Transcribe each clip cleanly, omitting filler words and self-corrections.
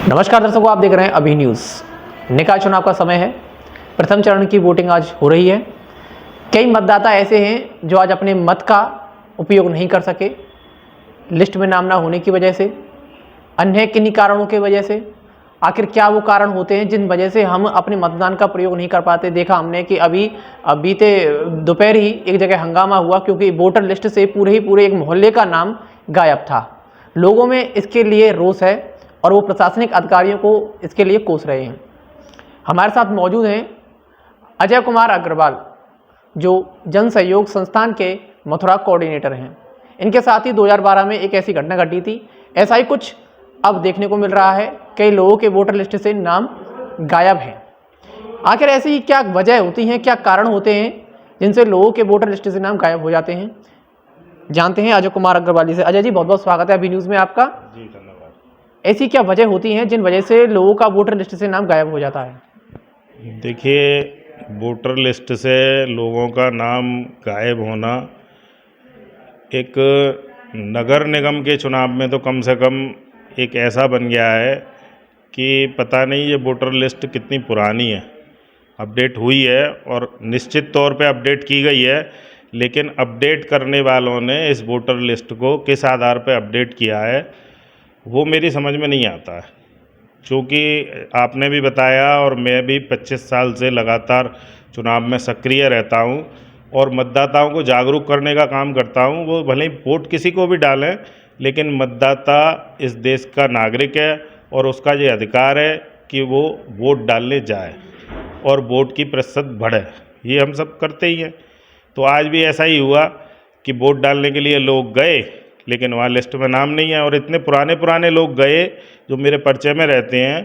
नमस्कार दर्शकों, आप देख रहे हैं अभी न्यूज़। निकाय चुनाव का समय है। प्रथम चरण की वोटिंग आज हो रही है। कई मतदाता ऐसे हैं जो आज अपने मत का उपयोग नहीं कर सके, लिस्ट में नाम ना होने की वजह से, अन्य किन्हीं कारणों की वजह से। आखिर क्या वो कारण होते हैं जिन वजह से हम अपने मतदान का प्रयोग नहीं कर पाते? देखा हमने कि अभी बीते दोपहर ही एक जगह हंगामा हुआ क्योंकि वोटर लिस्ट से पूरे एक मोहल्ले का नाम गायब था। लोगों में इसके लिए रोष है और वो प्रशासनिक अधिकारियों को इसके लिए कोस रहे हैं। हमारे साथ मौजूद हैं अजय कुमार अग्रवाल, जो जन सहयोग संस्थान के मथुरा कोऑर्डिनेटर हैं। इनके साथ ही 2012 में एक ऐसी घटना घटी थी। ऐसा ही कुछ अब देखने को मिल रहा है। कई लोगों के वोटर लिस्ट से नाम गायब हैं। आखिर ऐसी क्या वजह होती हैं, क्या कारण होते हैं जिनसे लोगों के वोटर लिस्ट से नाम गायब हो जाते हैं? जानते हैं अजय कुमार अग्रवाल जी से। अजय जी, बहुत बहुत स्वागत है अभी न्यूज़ में आपका। जी धन्यवाद। ऐसी क्या वजह होती हैं जिन वजह से लोगों का वोटर लिस्ट से नाम गायब हो जाता है? देखिए, वोटर लिस्ट से लोगों का नाम गायब होना एक नगर निगम के चुनाव में तो कम से कम एक ऐसा बन गया है कि पता नहीं ये वोटर लिस्ट कितनी पुरानी है। अपडेट हुई है और निश्चित तौर पे अपडेट की गई है, लेकिन अपडेट करने वालों ने इस वोटर लिस्ट को किस आधार पे अपडेट किया है वो मेरी समझ में नहीं आता है। चूँकि आपने भी बताया और मैं भी 25 साल से लगातार चुनाव में सक्रिय रहता हूँ और मतदाताओं को जागरूक करने का काम करता हूँ। वो भले ही वोट किसी को भी डालें, लेकिन मतदाता इस देश का नागरिक है और उसका ये अधिकार है कि वो वोट डालने जाए और वोट की प्रतिशत बढ़े। ये हम सब करते ही हैं। तो आज भी ऐसा ही हुआ कि वोट डालने के लिए लोग गए, लेकिन वहाँ लिस्ट में नाम नहीं है। और इतने पुराने लोग गए जो मेरे परिचय में रहते हैं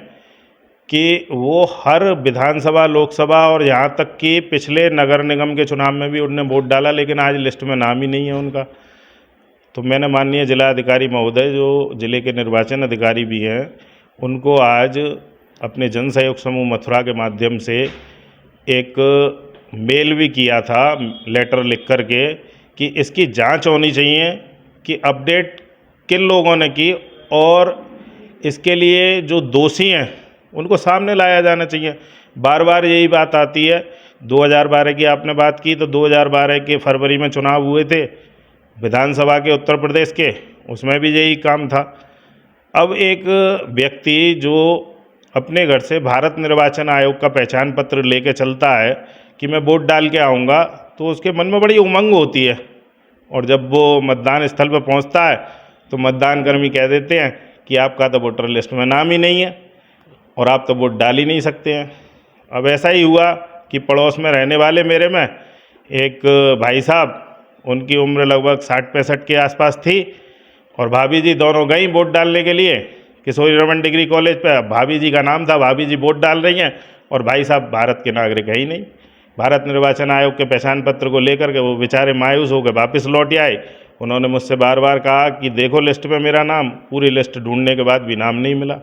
कि वो हर विधानसभा, लोकसभा और यहाँ तक कि पिछले नगर निगम के चुनाव में भी उन्होंने वोट डाला, लेकिन आज लिस्ट में नाम ही नहीं है उनका। तो मैंने माननीय जिला अधिकारी महोदय, जो जिले के निर्वाचन अधिकारी भी हैं, उनको आज अपने जन सहयोग समूह मथुरा के माध्यम से एक मेल भी किया था, लेटर लिख कर के, कि इसकी जांच होनी चाहिए कि अपडेट किन लोगों ने की और इसके लिए जो दोषी हैं उनको सामने लाया जाना चाहिए। बार बार यही बात आती है। 2012 की आपने बात की, तो 2012 के फरवरी में चुनाव हुए थे विधानसभा के उत्तर प्रदेश के, उसमें भी यही काम था। अब एक व्यक्ति जो अपने घर से भारत निर्वाचन आयोग का पहचान पत्र लेके चलता है कि मैं वोट डाल के आऊँगा, तो उसके मन में बड़ी उमंग होती है। और जब वो मतदान स्थल पर पहुंचता है तो मतदान कर्मी कह देते हैं कि आपका तो वोटर लिस्ट में नाम ही नहीं है और आप तो वोट डाल ही नहीं सकते हैं। अब ऐसा ही हुआ कि पड़ोस में रहने वाले मेरे में एक भाई साहब, उनकी उम्र लगभग 60-65 के आसपास थी, और भाभी जी दोनों गई वोट डालने के लिए किशोरी रमन डिग्री कॉलेज पर। भाभी जी का नाम था, भाभी जी वोट डाल रही हैं और भाई साहब भारत के नागरिक है ही नहीं। भारत निर्वाचन आयोग के पहचान पत्र को लेकर के वो बेचारे मायूस होकर वापस लौट आए। उन्होंने मुझसे बार बार कहा कि देखो लिस्ट में मेरा नाम, पूरी लिस्ट ढूंढने के बाद भी नाम नहीं मिला।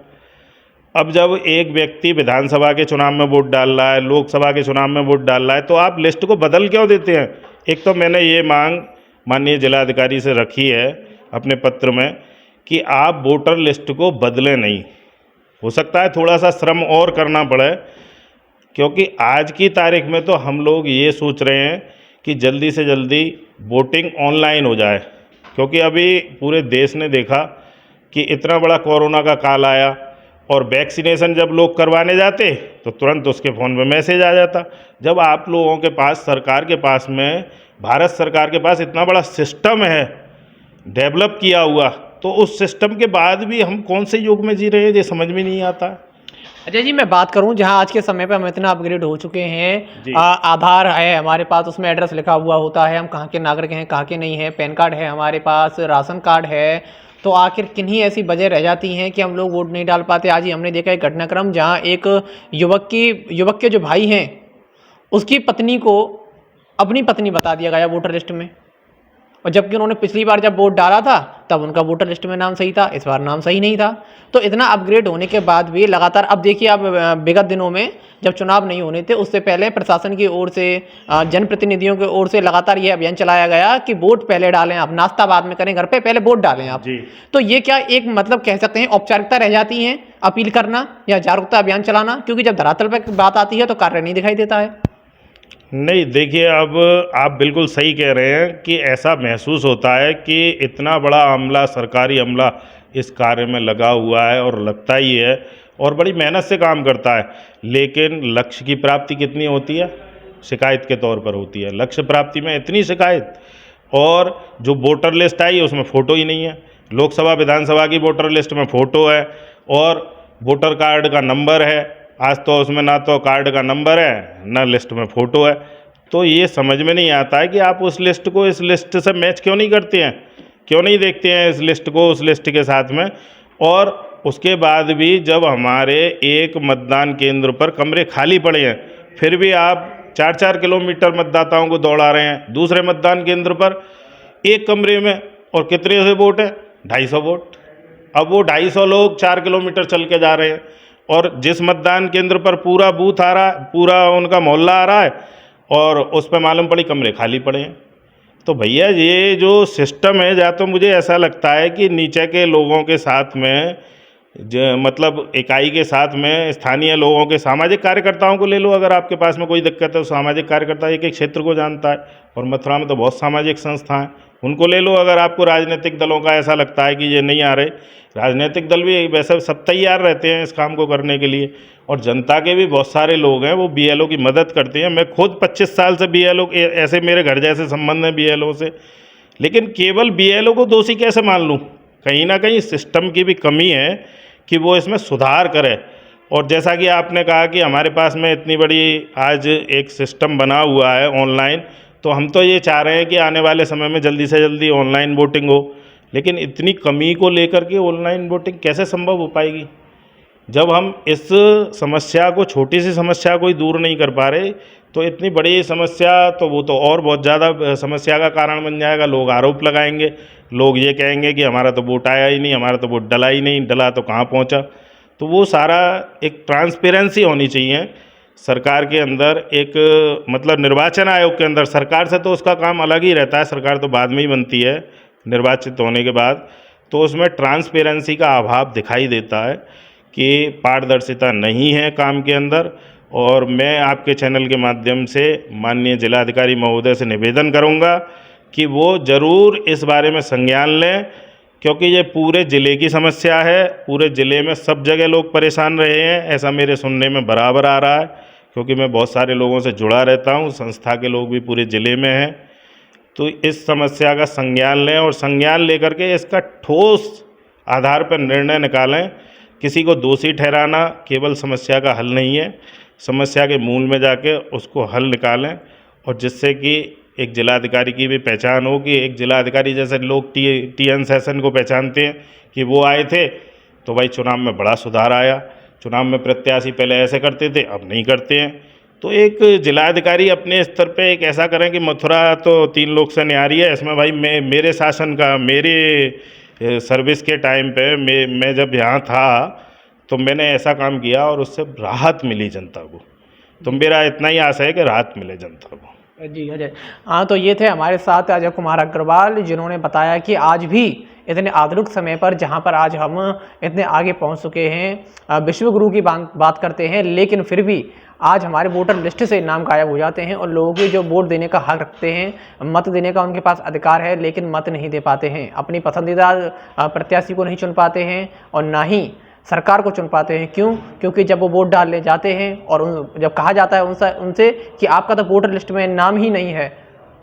अब जब एक व्यक्ति विधानसभा के चुनाव में वोट डाल रहा है, लोकसभा के चुनाव में वोट डाल रहा है, तो आप लिस्ट को बदल क्यों देते हैं? एक तो मैंने ये मांग माननीय जिलाधिकारी से रखी है अपने पत्र में कि आप वोटर लिस्ट को बदलें नहीं। हो सकता है थोड़ा सा श्रम और करना पड़े, क्योंकि आज की तारीख में तो हम लोग ये सोच रहे हैं कि जल्दी से जल्दी वोटिंग ऑनलाइन हो जाए, क्योंकि अभी पूरे देश ने देखा कि इतना बड़ा कोरोना का काल आया और वैक्सीनेशन जब लोग करवाने जाते तो तुरंत उसके फ़ोन में मैसेज आ जाता। जब आप लोगों के पास, सरकार के पास में, भारत सरकार के पास इतना बड़ा सिस्टम है डेवलप किया हुआ, तो उस सिस्टम के बाद भी हम कौन से युग में जी रहे हैं, ये समझ में नहीं आता। अजय जी, मैं बात करूं जहां आज के समय पे हम इतना अपग्रेड हो चुके हैं। आधार है हमारे पास, उसमें एड्रेस लिखा हुआ होता है, हम कहाँ के नागरिक हैं कहाँ के नहीं हैं, पैन कार्ड है हमारे पास, राशन कार्ड है। तो आखिर किन्हीं ऐसी वजह रह जाती हैं कि हम लोग वोट नहीं डाल पाते। आज ही हमने देखा एक घटनाक्रम जहाँ एक युवक के जो भाई हैं उसकी पत्नी को अपनी पत्नी बता दिया गया वोटर लिस्ट में। और जबकि उन्होंने पिछली बार जब वोट डाला था तब उनका वोटर लिस्ट में नाम सही था, इस बार नाम सही नहीं था। तो इतना अपग्रेड होने के बाद भी लगातार, अब देखिए अब विगत दिनों में जब चुनाव नहीं होने थे उससे पहले प्रशासन की ओर से, जनप्रतिनिधियों की ओर से लगातार ये अभियान चलाया गया कि वोट पहले डालें आप, नाश्ता बाद में करें, घर पे पहले वोट डालें आप। जी। तो ये क्या एक मतलब कह सकते हैं औपचारिकता रह जाती है अपील करना या जागरूकता अभियान चलाना, क्योंकि जब धरातल पर बात आती है तो कार्य नहीं दिखाई देता है। नहीं, देखिए अब आप बिल्कुल सही कह रहे हैं कि ऐसा महसूस होता है कि इतना बड़ा अमला, सरकारी अमला इस कार्य में लगा हुआ है और लगता ही है और बड़ी मेहनत से काम करता है, लेकिन लक्ष्य की प्राप्ति कितनी होती है? शिकायत के तौर पर होती है। लक्ष्य प्राप्ति में इतनी शिकायत, और जो वोटर लिस्ट आई उसमें फ़ोटो ही नहीं है। लोकसभा विधानसभा की वोटर लिस्ट में फ़ोटो है और वोटर कार्ड का नंबर है, आज तो उसमें ना तो कार्ड का नंबर है ना लिस्ट में फ़ोटो है। तो ये समझ में नहीं आता है कि आप उस लिस्ट को इस लिस्ट से मैच क्यों नहीं करते हैं, क्यों नहीं देखते हैं इस लिस्ट को उस लिस्ट के साथ में। और उसके बाद भी जब हमारे एक मतदान केंद्र पर कमरे खाली पड़े हैं, फिर भी आप 4-4 किलोमीटर मतदाताओं को दौड़ा रहे हैं दूसरे मतदान केंद्र पर एक कमरे में, और कितने से वोट है? 250 वोट। अब वो 250 लोग 4 किलोमीटर चल के जा रहे हैं, और जिस मतदान केंद्र पर पूरा बूथ आ रहा है, पूरा उनका मोहल्ला आ रहा है, और उस पर मालूम पड़ी कमरे खाली पड़े हैं। तो भैया ये जो सिस्टम है, या तो मुझे ऐसा लगता है कि नीचे के लोगों के साथ में मतलब इकाई के साथ में स्थानीय लोगों के, सामाजिक कार्यकर्ताओं को ले लो। अगर आपके पास में कोई दिक्कत है तो सामाजिक कार्यकर्ता एक एक क्षेत्र को जानता है, और मथुरा में तो बहुत सामाजिक संस्था हैं, उनको ले लो। अगर आपको राजनीतिक दलों का ऐसा लगता है कि ये नहीं आ रहे, राजनीतिक दल भी वैसे सब तैयार रहते हैं इस काम को करने के लिए, और जनता के भी बहुत सारे लोग हैं वो बीएलओ की मदद करते हैं। मैं खुद 25 साल से बीएलओ, ऐसे मेरे घर जैसे संबंध है बीएलओ से, लेकिन केवल बीएलओ को दोषी कैसे मान लूँ? कहीं ना कहीं सिस्टम की भी कमी है कि वो इसमें सुधार करे। और जैसा कि आपने कहा कि हमारे पास में इतनी बड़ी आज एक सिस्टम बना हुआ है ऑनलाइन, तो हम तो ये चाह रहे हैं कि आने वाले समय में जल्दी से जल्दी ऑनलाइन वोटिंग हो, लेकिन इतनी कमी को लेकर के ऑनलाइन वोटिंग कैसे संभव हो पाएगी जब हम इस समस्या को, छोटी सी समस्या को ही दूर नहीं कर पा रहे? तो इतनी बड़ी समस्या तो वो तो और बहुत ज़्यादा समस्या का कारण बन जाएगा। लोग आरोप लगाएंगे, लोग ये कहेंगे कि हमारा तो वोट आया ही नहीं, हमारा तो वोट डला ही नहीं, डला तो कहाँ पहुँचा। तो वो सारा एक ट्रांसपेरेंसी होनी चाहिए सरकार के अंदर, एक मतलब निर्वाचन आयोग के अंदर। सरकार से तो उसका काम अलग ही रहता है, सरकार तो बाद में ही बनती है निर्वाचित होने के बाद। तो उसमें ट्रांसपेरेंसी का अभाव दिखाई देता है कि पारदर्शिता नहीं है काम के अंदर। और मैं आपके चैनल के माध्यम से माननीय जिलाधिकारी महोदय से निवेदन करूंगा कि वो ज़रूर इस बारे में संज्ञान लें, क्योंकि ये पूरे ज़िले की समस्या है। पूरे ज़िले में सब जगह लोग परेशान रहे हैं, ऐसा मेरे सुनने में बराबर आ रहा है, क्योंकि मैं बहुत सारे लोगों से जुड़ा रहता हूँ, संस्था के लोग भी पूरे ज़िले में हैं। तो इस समस्या का संज्ञान लें और संज्ञान लेकर के इसका ठोस आधार पर निर्णय निकालें। किसी को दोषी ठहराना केवल समस्या का हल नहीं है, समस्या के मूल में जाके उसको हल निकालें, और जिससे कि एक जिलाधिकारी की भी पहचान हो कि एक जिलाधिकारी जैसे लोग टीएन सेशन को पहचानते हैं कि वो आए थे तो भाई चुनाव में बड़ा सुधार आया, चुनाव में प्रत्याशी पहले ऐसे करते थे अब नहीं करते हैं। तो एक जिलाधिकारी अपने स्तर पे एक ऐसा करें कि मथुरा तो 3 लोग से न्यारी है, इसमें भाई मेरे शासन का, मेरे सर्विस के टाइम पे मैं जब यहाँ था तो मैंने ऐसा काम किया और उससे राहत मिली जनता को। तो मेरा इतना ही आशा है कि राहत मिले जनता को। जी अजय, हाँ, तो ये थे हमारे साथ अजय कुमार अग्रवाल, जिन्होंने बताया कि आज भी इतने आधुनिक समय पर, जहाँ पर आज हम इतने आगे पहुँच चुके हैं, विश्व गुरु की बात करते हैं, लेकिन फिर भी आज हमारे वोटर लिस्ट से नाम गायब हो जाते हैं और लोगों की जो वोट देने का हक रखते हैं, मत देने का उनके पास अधिकार है, लेकिन मत नहीं दे पाते हैं, अपनी पसंदीदा प्रत्याशी को नहीं चुन पाते हैं और ना ही सरकार को चुन पाते हैं। क्यों? क्योंकि जब वो वोट डालने जाते हैं और जब कहा जाता है उनसे कि आपका तो वोटर लिस्ट में नाम ही नहीं है,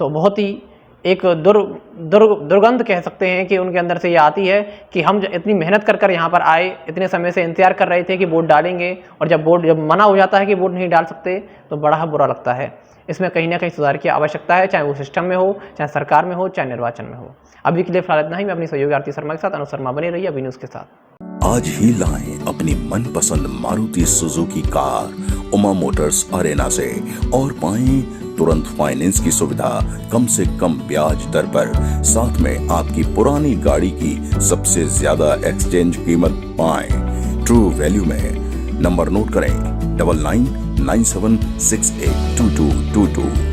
तो बहुत ही एक दुर्गंध कह सकते हैं कि उनके अंदर से ये आती है कि हम इतनी मेहनत कर यहाँ पर आए, इतने समय से इंतजार कर रहे थे कि वोट डालेंगे, और जब मना हो जाता है कि वोट नहीं डाल सकते तो बड़ा बुरा लगता है। इसमें कहीं ना कहीं सुधार की आवश्यकता है, चाहे वो सिस्टम में हो, चाहे सरकार में हो, चाहे निर्वाचन में हो। अभी के लिए फिलहाल इतना ही। मैं अपनी सहयोगी आरती शर्मा के साथ, अनु शर्मा बने रही अभी न्यूज़ के साथ। आज ही लाएं अपनी मनपसंद Maruti Suzuki car Uma Motors Arena से और पाएं तुरंत फाइनेंस की सुविधा, कम से कम ब्याज दर पर, साथ में आपकी पुरानी गाड़ी की सबसे ज्यादा एक्सचेंज कीमत पाएं ट्रू वैल्यू में। नंबर नोट करें 9997682222।